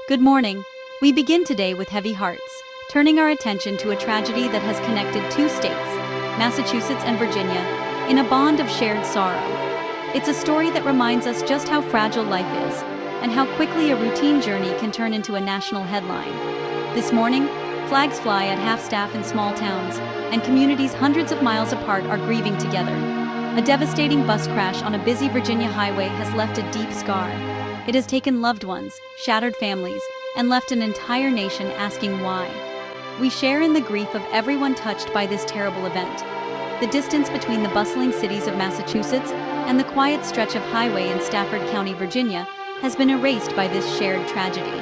Good morning. We begin today with heavy hearts, turning our attention to a tragedy that has connected two states, Massachusetts and Virginia, in a bond of shared sorrow. It's a story that reminds us just how fragile life is, and how quickly a routine journey can turn into a national headline. This morning, flags fly at half-staff in small towns, and communities hundreds of miles apart are grieving together. A devastating bus crash on a busy Virginia highway has left a deep scar. It has taken loved ones, shattered families, and left an entire nation asking why. We share in the grief of everyone touched by this terrible event. The distance between the bustling cities of Massachusetts and the quiet stretch of highway in Stafford County, Virginia, has been erased by this shared tragedy.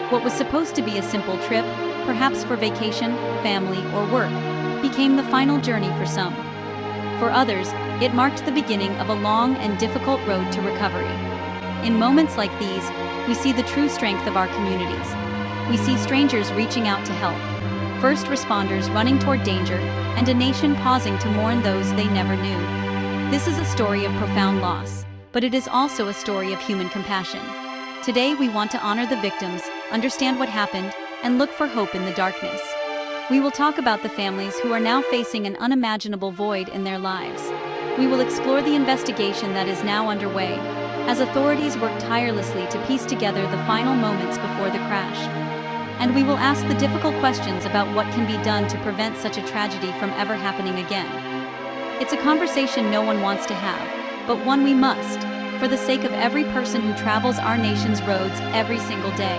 What was supposed to be a simple trip, perhaps for vacation, family, or work, became the final journey for some. For others, it marked the beginning of a long and difficult road to recovery. In moments like these, we see the true strength of our communities. We see strangers reaching out to help, first responders running toward danger, and a nation pausing to mourn those they never knew. This is a story of profound loss, but it is also a story of human compassion. Today we want to honor the victims, understand what happened, and look for hope in the darkness. We will talk about the families who are now facing an unimaginable void in their lives. We will explore the investigation that is now underway, as authorities work tirelessly to piece together the final moments before the crash. And we will ask the difficult questions about what can be done to prevent such a tragedy from ever happening again. It's a conversation no one wants to have, but one we must, for the sake of every person who travels our nation's roads every single day.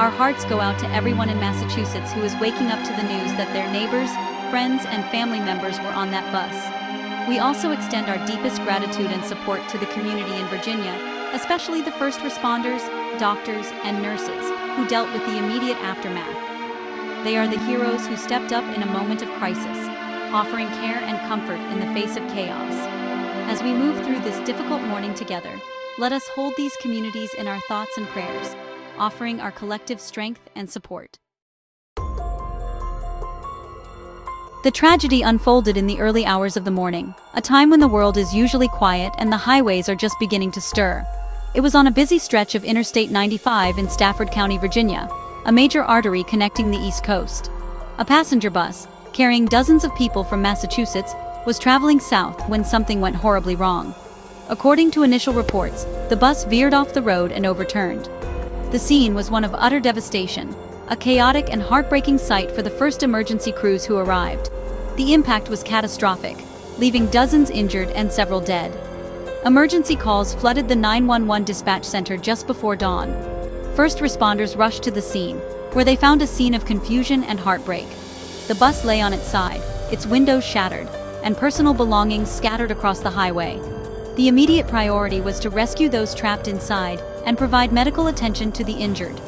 Our hearts go out to everyone in Massachusetts who is waking up to the news that their neighbors, friends, and family members were on that bus. We also extend our deepest gratitude and support to the community in Virginia, especially the first responders, doctors, and nurses who dealt with the immediate aftermath. They are the heroes who stepped up in a moment of crisis, offering care and comfort in the face of chaos. As we move through this difficult morning together, let us hold these communities in our thoughts and prayers, offering our collective strength and support. The tragedy unfolded in the early hours of the morning, a time when the world is usually quiet and the highways are just beginning to stir. It was on a busy stretch of Interstate 95 in Stafford County, Virginia, a major artery connecting the East Coast. A passenger bus, carrying dozens of people from Massachusetts, was traveling south when something went horribly wrong. According to initial reports, the bus veered off the road and overturned. The scene was one of utter devastation, a chaotic and heartbreaking sight for the first emergency crews who arrived. The impact was catastrophic, leaving dozens injured and several dead. Emergency calls flooded the 911 dispatch center just before dawn. First responders rushed to the scene, where they found a scene of confusion and heartbreak. The bus lay on its side, its windows shattered, and personal belongings scattered across the highway. The immediate priority was to rescue those trapped inside and provide medical attention to the injured.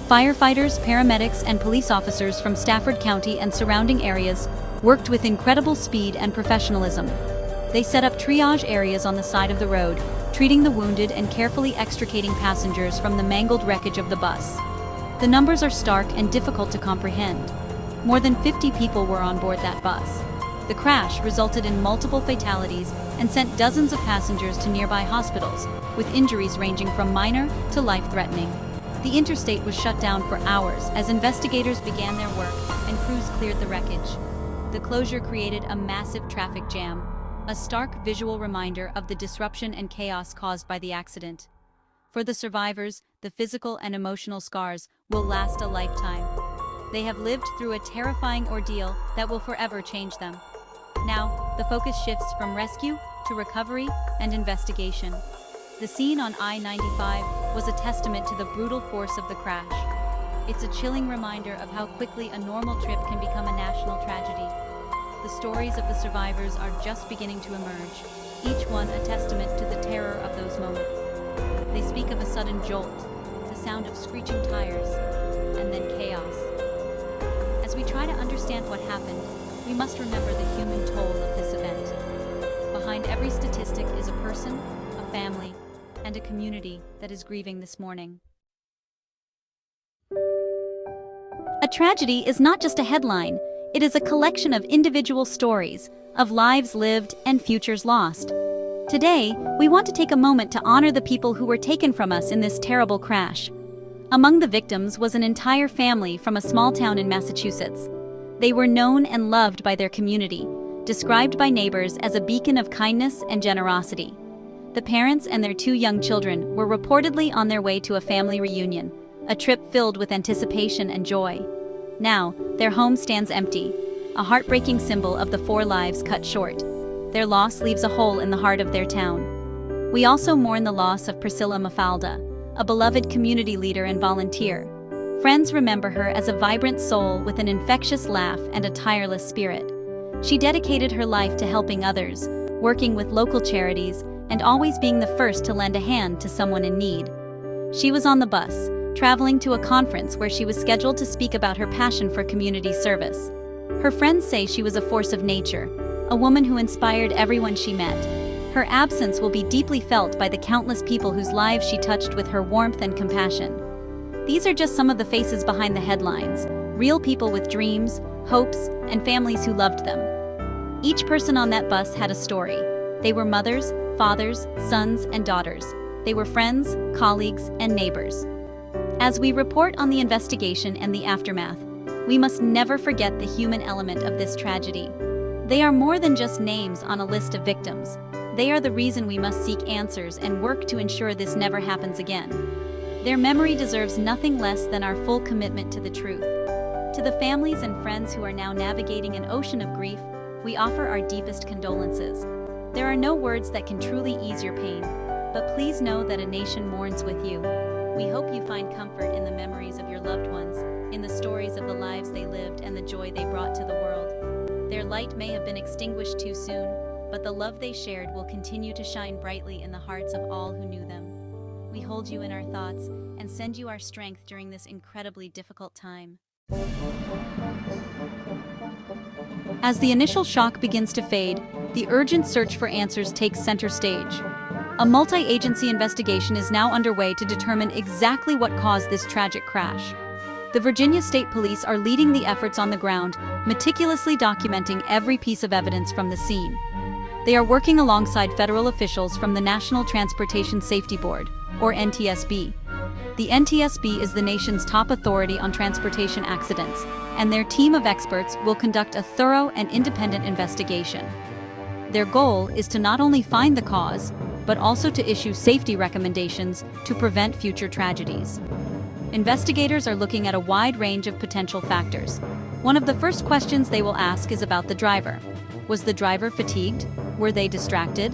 Firefighters, paramedics, and police officers from Stafford County and surrounding areas worked with incredible speed and professionalism. They set up triage areas on the side of the road, treating the wounded and carefully extricating passengers from the mangled wreckage of the bus. The numbers are stark and difficult to comprehend. More than 50 people were on board that bus. The crash resulted in multiple fatalities and sent dozens of passengers to nearby hospitals, with injuries ranging from minor to life-threatening. The Interstate was shut down for hours as investigators began their work and crews cleared the wreckage. The closure created a massive traffic jam, a stark visual reminder of the disruption and chaos caused by the accident. For the survivors, the physical and emotional scars will last a lifetime. They have lived through a terrifying ordeal that will forever change them. Now, the focus shifts from rescue to recovery and investigation. The scene on I-95 was a testament to the brutal force of the crash. It's a chilling reminder of how quickly a normal trip can become a national tragedy. The stories of the survivors are just beginning to emerge, each one a testament to the terror of those moments. They speak of a sudden jolt, the sound of screeching tires, and then chaos. As we try to understand what happened, we must remember the human toll of this event. Behind every statistic is a person, a family, and a community that is grieving this morning. A tragedy is not just a headline, it is a collection of individual stories, of lives lived and futures lost. Today, we want to take a moment to honor the people who were taken from us in this terrible crash. Among the victims was an entire family from a small town in Massachusetts. They were known and loved by their community, described by neighbors as a beacon of kindness and generosity. The parents and their 2 young children were reportedly on their way to a family reunion, a trip filled with anticipation and joy. Now, their home stands empty, a heartbreaking symbol of the 4 lives cut short. Their loss leaves a hole in the heart of their town. We also mourn the loss of Priscilla Mafalda, a beloved community leader and volunteer. Friends remember her as a vibrant soul with an infectious laugh and a tireless spirit. She dedicated her life to helping others, working with local charities, and always being the first to lend a hand to someone in need. She was on the bus, traveling to a conference where she was scheduled to speak about her passion for community service. Her friends say she was a force of nature, a woman who inspired everyone she met. Her absence will be deeply felt by the countless people whose lives she touched with her warmth and compassion. These are just some of the faces behind the headlines, real people with dreams, hopes, and families who loved them. Each person on that bus had a story. They were mothers, fathers, sons, and daughters. They were friends, colleagues, and neighbors. As we report on the investigation and the aftermath, we must never forget the human element of this tragedy. They are more than just names on a list of victims. They are the reason we must seek answers and work to ensure this never happens again. Their memory deserves nothing less than our full commitment to the truth. To the families and friends who are now navigating an ocean of grief, we offer our deepest condolences. There are no words that can truly ease your pain, but please know that a nation mourns with you. We hope you find comfort in the memories of your loved ones, in the stories of the lives they lived and the joy they brought to the world. Their light may have been extinguished too soon, but the love they shared will continue to shine brightly in the hearts of all who knew them. We hold you in our thoughts and send you our strength during this incredibly difficult time. As the initial shock begins to fade, the urgent search for answers takes center stage. A multi-agency investigation is now underway to determine exactly what caused this tragic crash. The Virginia State Police are leading the efforts on the ground, meticulously documenting every piece of evidence from the scene. They are working alongside federal officials from the National Transportation Safety Board, or NTSB. The NTSB is the nation's top authority on transportation accidents, and their team of experts will conduct a thorough and independent investigation. Their goal is to not only find the cause, but also to issue safety recommendations to prevent future tragedies. Investigators are looking at a wide range of potential factors. One of the first questions they will ask is about the driver. Was the driver fatigued? Were they distracted?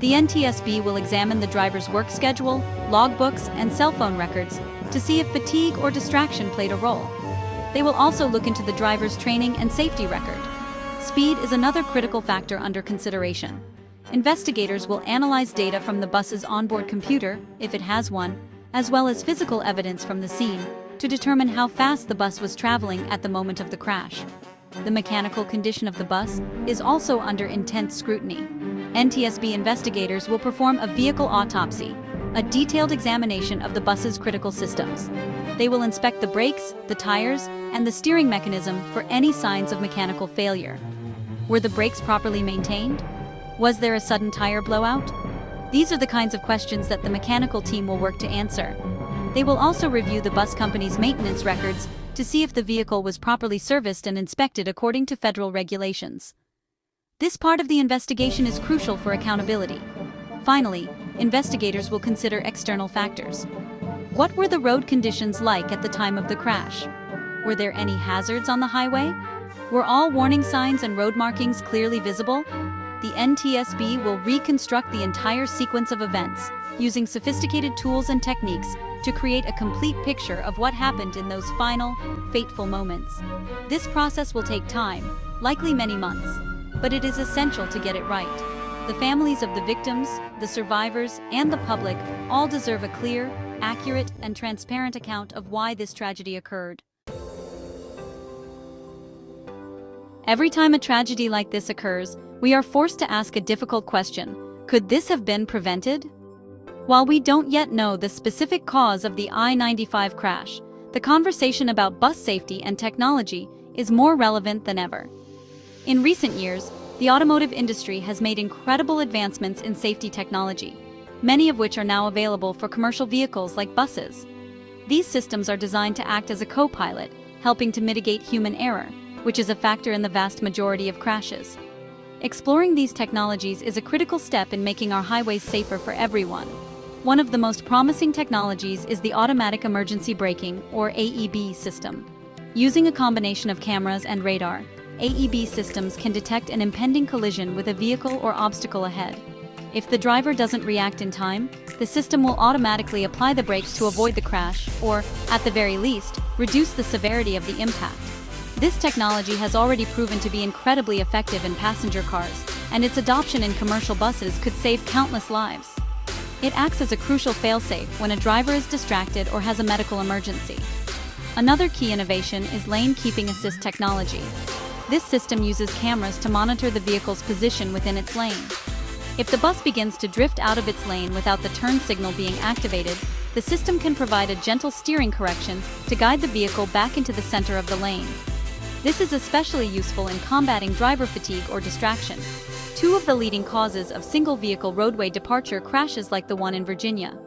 The NTSB will examine the driver's work schedule, logbooks, and cell phone records to see if fatigue or distraction played a role. They will also look into the driver's training and safety record. Speed is another critical factor under consideration. Investigators will analyze data from the bus's onboard computer, if it has one, as well as physical evidence from the scene, to determine how fast the bus was traveling at the moment of the crash. The mechanical condition of the bus is also under intense scrutiny. NTSB investigators will perform a vehicle autopsy, a detailed examination of the bus's critical systems. They will inspect the brakes, the tires, and the steering mechanism for any signs of mechanical failure. Were the brakes properly maintained? Was there a sudden tire blowout? These are the kinds of questions that the mechanical team will work to answer. They will also review the bus company's maintenance records to see if the vehicle was properly serviced and inspected according to federal regulations. This part of the investigation is crucial for accountability. Finally, investigators will consider external factors. What were the road conditions like at the time of the crash? Were there any hazards on the highway? Were all warning signs and road markings clearly visible? The NTSB will reconstruct the entire sequence of events, using sophisticated tools and techniques to create a complete picture of what happened in those final, fateful moments. This process will take time, likely many months, but it is essential to get it right. The families of the victims, the survivors, and the public all deserve a clear, accurate, and transparent account of why this tragedy occurred. Every time a tragedy like this occurs, we are forced to ask a difficult question. Could this have been prevented? While we don't yet know the specific cause of the I-95 crash, the conversation about bus safety and technology is more relevant than ever. In recent years, the automotive industry has made incredible advancements in safety technology, many of which are now available for commercial vehicles like buses. These systems are designed to act as a co-pilot, helping to mitigate human error, which is a factor in the vast majority of crashes. Exploring these technologies is a critical step in making our highways safer for everyone. One of the most promising technologies is the automatic emergency braking, or AEB system. Using a combination of cameras and radar, AEB systems can detect an impending collision with a vehicle or obstacle ahead. If the driver doesn't react in time, the system will automatically apply the brakes to avoid the crash or, at the very least, reduce the severity of the impact. This technology has already proven to be incredibly effective in passenger cars, and its adoption in commercial buses could save countless lives. It acts as a crucial failsafe when a driver is distracted or has a medical emergency. Another key innovation is lane keeping assist technology. This system uses cameras to monitor the vehicle's position within its lane. If the bus begins to drift out of its lane without the turn signal being activated, the system can provide a gentle steering correction to guide the vehicle back into the center of the lane. This is especially useful in combating driver fatigue or distraction, two of the leading causes of single-vehicle roadway departure crashes like the one in Virginia.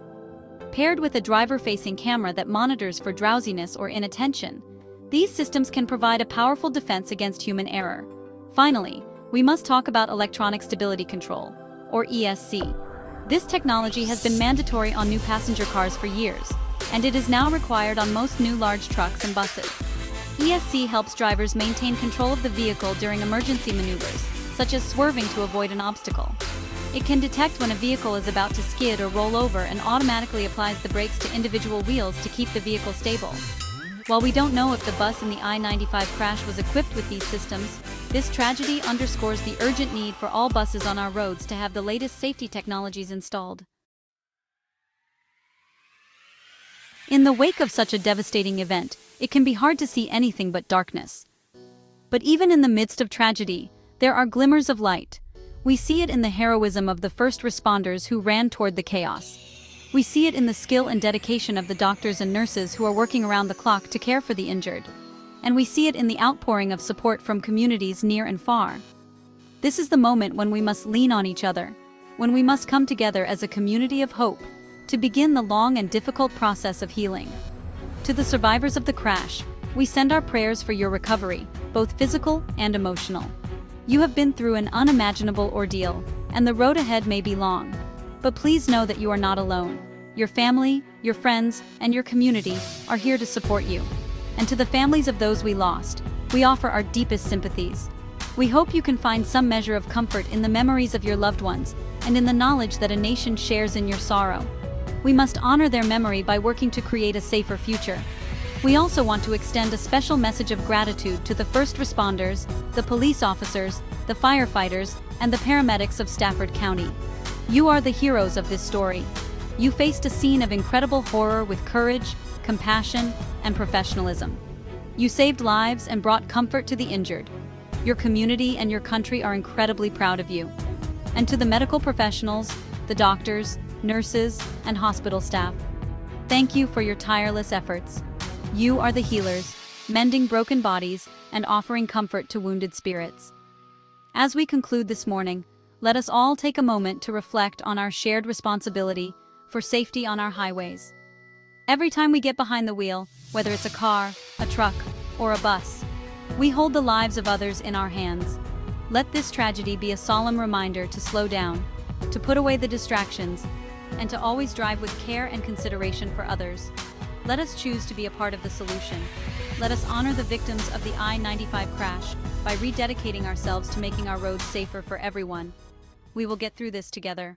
Paired with a driver-facing camera that monitors for drowsiness or inattention, these systems can provide a powerful defense against human error. Finally, we must talk about electronic stability control, or ESC. This technology has been mandatory on new passenger cars for years, and it is now required on most new large trucks and buses. ESC helps drivers maintain control of the vehicle during emergency maneuvers, such as swerving to avoid an obstacle. It can detect when a vehicle is about to skid or roll over and automatically applies the brakes to individual wheels to keep the vehicle stable. While we don't know if the bus in the I-95 crash was equipped with these systems, this tragedy underscores the urgent need for all buses on our roads to have the latest safety technologies installed. In the wake of such a devastating event, it can be hard to see anything but darkness. But even in the midst of tragedy, there are glimmers of light. We see it in the heroism of the first responders who ran toward the chaos. We see it in the skill and dedication of the doctors and nurses who are working around the clock to care for the injured. And we see it in the outpouring of support from communities near and far. This is the moment when we must lean on each other, when we must come together as a community of hope to begin the long and difficult process of healing. To the survivors of the crash, we send our prayers for your recovery, both physical and emotional. You have been through an unimaginable ordeal, and the road ahead may be long. But please know that you are not alone. Your family, your friends, and your community are here to support you. And to the families of those we lost, we offer our deepest sympathies. We hope you can find some measure of comfort in the memories of your loved ones and in the knowledge that a nation shares in your sorrow. We must honor their memory by working to create a safer future. We also want to extend a special message of gratitude to the first responders, the police officers, the firefighters, and the paramedics of Stafford County. You are the heroes of this story. You faced a scene of incredible horror with courage, compassion, and professionalism. You saved lives and brought comfort to the injured. Your community and your country are incredibly proud of you. And to the medical professionals, the doctors, nurses, and hospital staff, thank you for your tireless efforts. You are the healers, mending broken bodies and offering comfort to wounded spirits. As we conclude this morning, let us all take a moment to reflect on our shared responsibility for safety on our highways. Every time we get behind the wheel, whether it's a car, a truck, or a bus, we hold the lives of others in our hands. Let this tragedy be a solemn reminder to slow down, to put away the distractions, and to always drive with care and consideration for others. Let us choose to be a part of the solution. Let us honor the victims of the I-95 crash by rededicating ourselves to making our roads safer for everyone. We will get through this together.